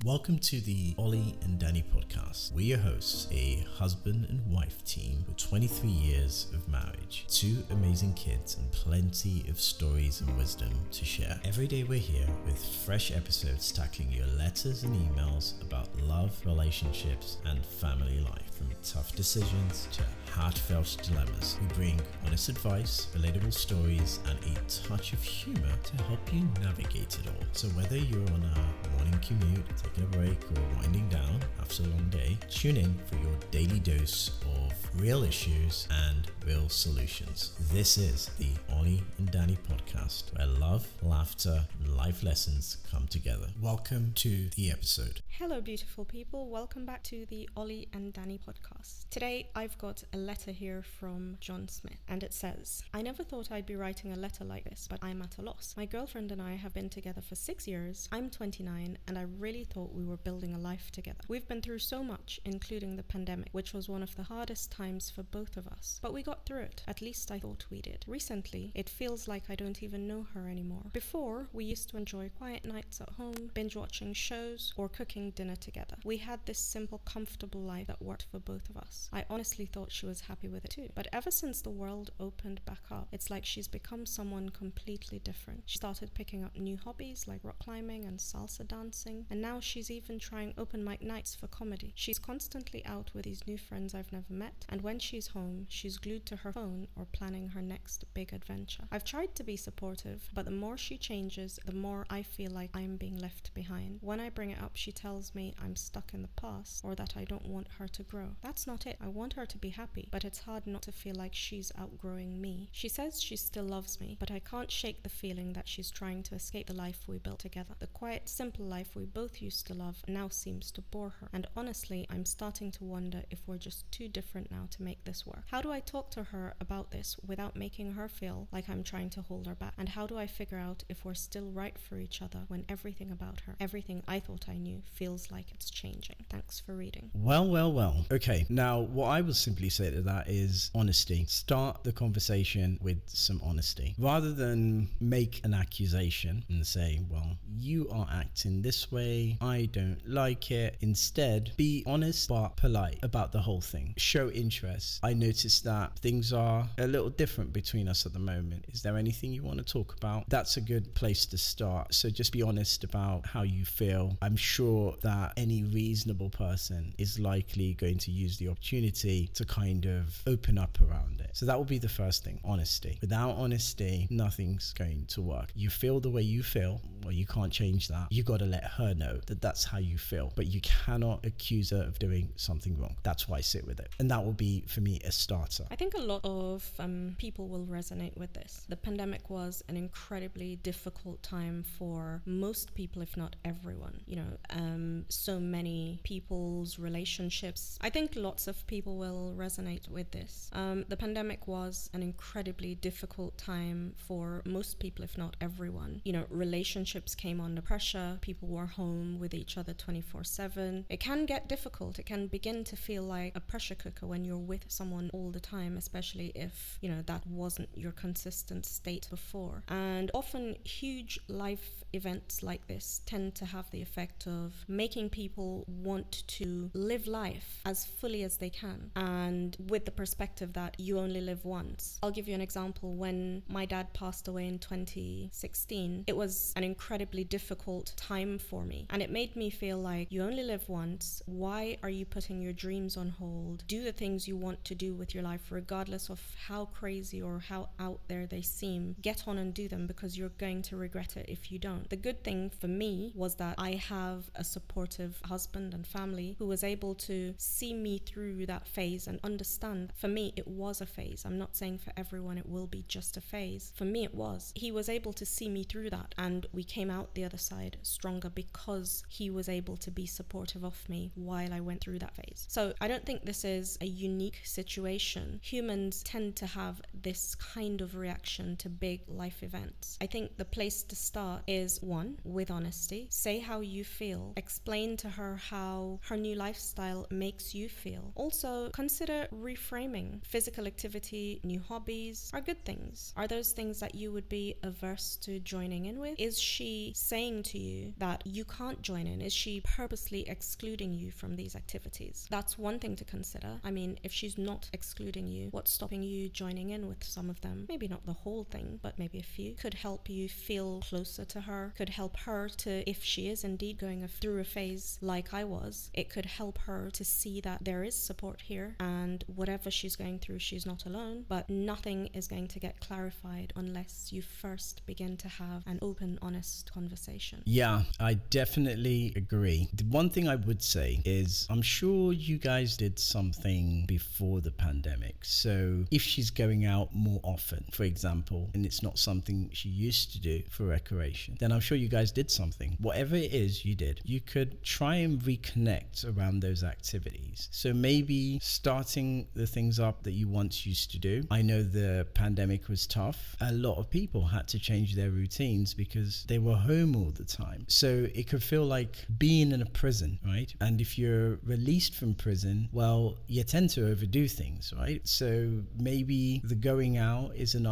Welcome to the Oli and Danny Podcast. We're your hosts, a husband and wife team with 23 years of marriage, 2 amazing kids, and plenty of stories and wisdom to share. Every day we're here with fresh episodes tackling your letters and emails about love, relationships, and family life. From tough decisions to heartfelt dilemmas, we bring honest advice, relatable stories, and a touch of humor to help you navigate it all. So whether you're on a morning commute, taking a break, or winding down after a long day, tune in for your daily dose of real issues and real solutions. This is the Oli and Danny Podcast, where love, laughter, and life lessons come together. Welcome to the episode. Hello beautiful people, welcome back to the Oli and Danny Podcast. Today I've got a letter here from John Smith, and it says, I never thought I'd be writing a letter like this, but I'm at a loss. My girlfriend and I have been together for 6 years. I'm 29 and I really thought we were building a life together. We've been through so much, including the pandemic, which was one of the hardest times for both of us. But we got through it, at least I thought we did. Recently, it feels like I don't even know her anymore. Before, we used to enjoy quiet nights at home, binge watching shows, or cooking dinner together. We had this simple, comfortable life that worked for both of us. I honestly thought she was happy with it too. But ever since the world opened back up, it's like she's become someone completely different. She started picking up new hobbies like rock climbing and salsa dancing, and now she's even trying open mic nights for comedy. She's constantly out with these new friends I've never met, and when she's home, she's glued to her phone or planning her next big adventure. I've tried to be supportive, but the more she changes, the more I feel like I'm being left behind. When I bring it up, she tells me I'm stuck in the past or that I don't want her to grow. That's not it. I want her to be happy, but it's hard not to feel like she's outgrowing me. She says she still loves me, but I can't shake the feeling that she's trying to escape the life we built together. The quiet, simple life we both used to love now seems to bore her. And honestly, I'm starting to wonder if we're just too different now to make this work. How do I talk to her about this without making her feel like I'm trying to hold her back? And how do I figure out if we're still right for each other when everything about her, everything I thought I knew, feels like it's changing? Thanks for reading. Well. Okay, now what I would simply say to that is honesty. Start the conversation with some honesty. Rather than make an accusation and say, well, you are acting this way, I don't like it. Instead, be honest but polite about the whole thing. Show interest. I noticed that things are a little different between us at the moment. Is there anything you want to talk about? That's a good place to start. So just be honest about how you feel. I'm sure that any reasonable person is likely going to use the opportunity to kind of open up around it. So that will be the first thing, honesty. Without honesty, nothing's going to work. You feel the way you feel, well, you can't change that. You got to let her know that that's how you feel, but you cannot accuse her of doing something wrong. That's why I sit with it. And that will be, for me, a starter. I think a lot of people will resonate with this. The pandemic was an incredibly difficult time for most people, if not everyone. So many people's relationships. I think lots of people will resonate with this. The pandemic was an incredibly difficult time for most people, if not everyone. Relationships came under pressure. People were home with each other 24/7. It can get difficult. It can begin to feel like a pressure cooker when you're with someone all the time, especially if, that wasn't your consistent state before. And often huge life events like this tend to have the effect of making people want to live life as fully as they can, and with the perspective that you only live once. I'll give you an example. When my dad passed away in 2016, it was an incredibly difficult time for me, and it made me feel like you only live once. Why are you putting your dreams on hold? Do the things you want to do with your life, regardless of how crazy or how out there they seem. Get on and do them, because you're going to regret it if you don't. The good thing for me was that I have a supportive husband and family who was able to see me through that phase and understand. For me, it was a phase. I'm not saying for everyone it will be just a phase. For me, it was. He was able to see me through that, and we came out the other side stronger because he was able to be supportive of off me while I went through that phase. So I don't think this is a unique situation. Humans tend to have this kind of reaction to big life events. I think the place to start is, one, with honesty. Say how you feel. Explain to her how her new lifestyle makes you feel. Also, consider reframing. Physical activity, new hobbies are good things. Are those things that you would be averse to joining in with? Is she saying to you that you can't join in? Is she purposely excluding you from these activities? That's one thing to consider. I mean, if she's not excluding you, what's stopping you joining in with some of them? Maybe not the whole thing, but maybe a few. Could help you feel closer to her. Could help her to, if she is indeed going through a phase like I was, it could help her to see that there is support here, and whatever she's going through, she's not alone. But nothing is going to get clarified unless you first begin to have an open, honest conversation. Yeah, I definitely agree. The one thing I would say is, I'm sure you guys did something before the pandemic. So if she's going out more often, for example, and it's not something she used to do for recreation, then I'm sure you guys did something. Whatever it is you did, you could try and reconnect around those activities. So maybe starting the things up that you once used to do. I know the pandemic was tough. A lot of people had to change their routines because they were home all the time. So it could feel like being in a prison, right? And if you're released from prison, well, you tend to overdo things, right? So maybe the going out is an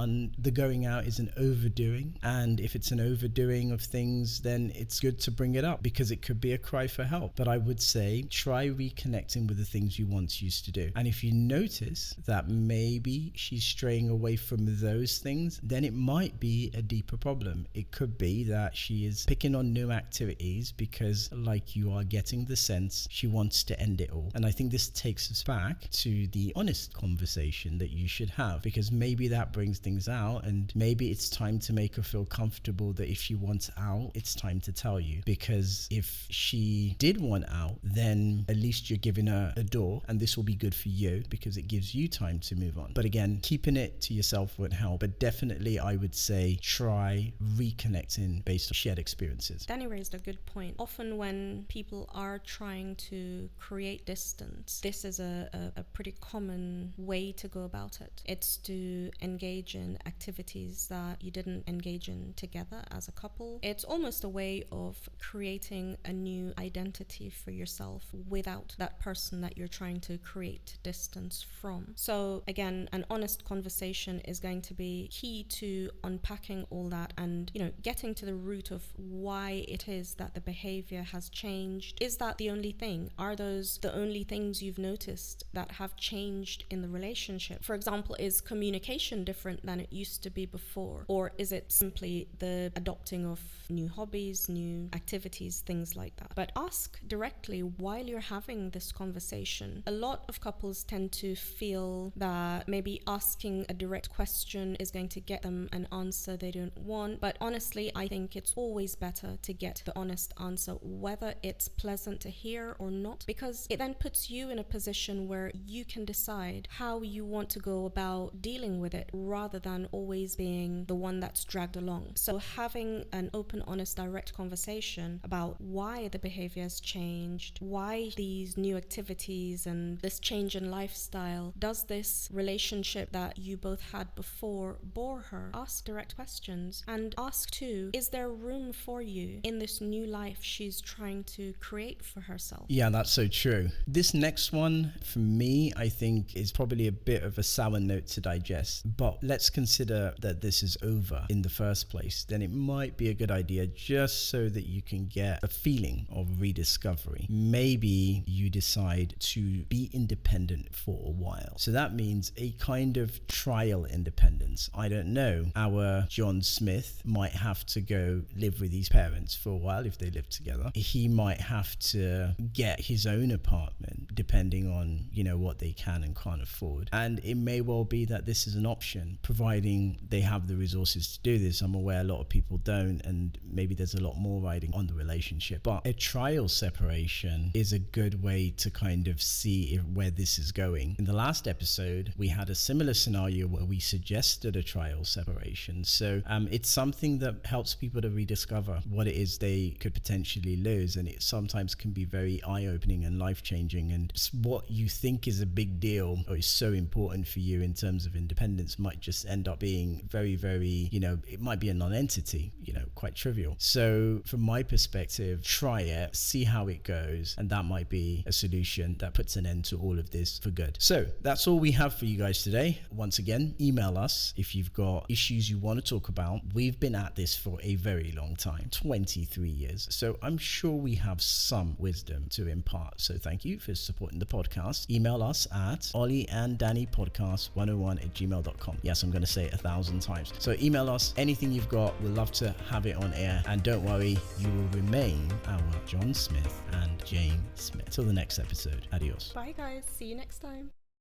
overdoing. And if it's an overdoing of things, then it's good to bring it up because it could be a cry for help. But I would say try reconnecting with the things you once used to do. And if you notice that maybe she's straying away from those things, then it might be a deeper problem. It could be that she is picking on new activities because, like, you are getting the sense she wants to end it all. And I think this takes us back to the honest conversation that you should have, because maybe that brings things out, and maybe it's time to make her feel comfortable that if she wants out, it's time to tell you. Because if she did want out, then at least you're giving her a door, and this will be good for you because it gives you time to move on. But again, keeping it to yourself won't help. But definitely I would say try reconnecting based on shared experiences. Danny raised a good point. Often when people are trying to create distance, this is a pretty common way to go about it. It's to engage in activities that you didn't engage in together as a couple. It's almost a way of creating a new identity for yourself without that person that you're trying to create distance from. So again, an honest conversation is going to be key to unpacking all that and, getting to the root of why it is that the behavior has changed. Is that the only thing? Are those the only things you've noticed that have changed in the relationship? For example, is communication different than it used to be before? Or is it simply the adopting of new hobbies, new activities, things like that? But ask directly while you're having this conversation. A lot of couples tend to feel that maybe asking a direct question is going to get them an answer they don't want. But honestly, I think it's always better to get the honest answer, whether it's pleasant to hear or not, because it then puts you in a position where you can decide how you want to go about dealing with it rather than always being the one that's dragged along. So having an open, honest, direct conversation about why the behavior has changed, why these new activities and this change in lifestyle, does this relationship that you both had before bore her? Ask direct questions, and ask too, is there room for you in this new life she's trying to create for herself? Yeah, that's so true. This next one, for me, I think is probably a bit of a sour note to digest. But let's consider that this is over in the first place. Then it might be a good idea, just so that you can get a feeling of rediscovery. Maybe you decide to be independent for a while. So that means a kind of trial independence. I don't know. Our John Smith might have to go live with his parents for a while if they live together. He might have to get his own apartment. depending on, what they can and can't afford. And it may well be that this is an option, providing they have the resources to do this. I'm aware a lot of people don't, and maybe there's a lot more riding on the relationship. But a trial separation is a good way to kind of see where this is going. In the last episode, we had a similar scenario where we suggested a trial separation. So it's something that helps people to rediscover what it is they could potentially lose. And it sometimes can be very eye-opening and life-changing. And what you think is a big deal or is so important for you in terms of independence might just end up being very, very, it might be a non-entity, quite trivial. So from my perspective, try it, see how it goes, and that might be a solution that puts an end to all of this for good. So that's all we have for you guys today. Once again, email us if you've got issues you want to talk about. We've been at this for a very long time, 23 years. So I'm sure we have some wisdom to impart. So thank you for supporting the podcast. Email us at Oli and Danny Podcast 101@gmail.com. Yes, I'm going to say it 1,000 times. So email us anything you've got. We'd love to have it on air. And don't worry, you will remain our John Smith and Jane Smith. Till the next episode. Adios. Bye guys. See you next time.